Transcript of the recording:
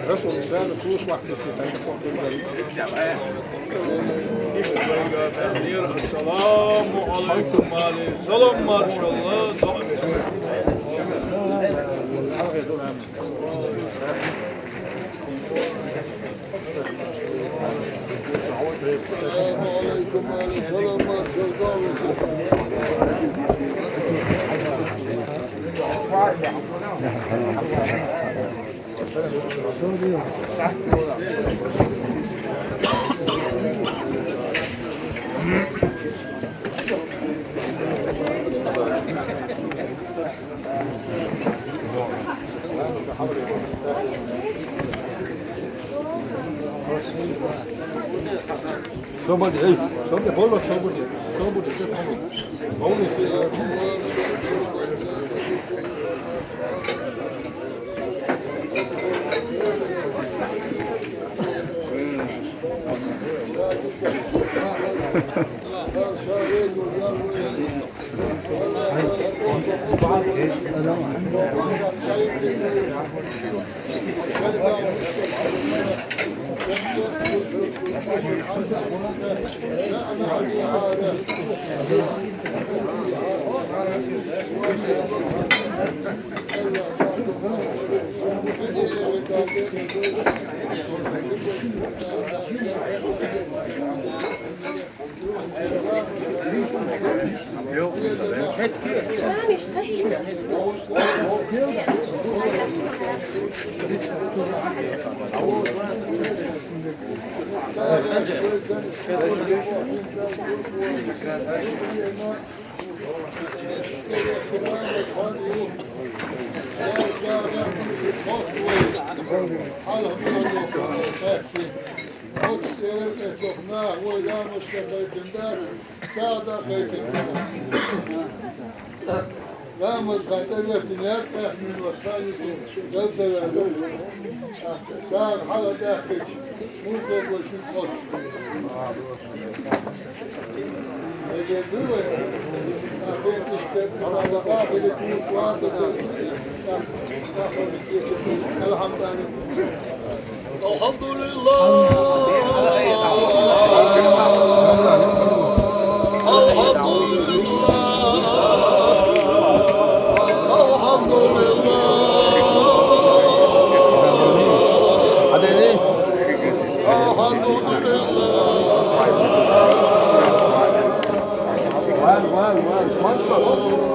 Russell said the coolest was this is like something that Selamu aleyküm ali. Selam maşallah. Selamu aleyküm ali. Selam Somebody, hey, somebody, hold on, somebody, just hold it. Vamos a tener que من وصايته جلسة كان حالة داخل منتج وشوف قصد يجدوه أخير تشتغل على قابل تنوش واحدة الحمد One.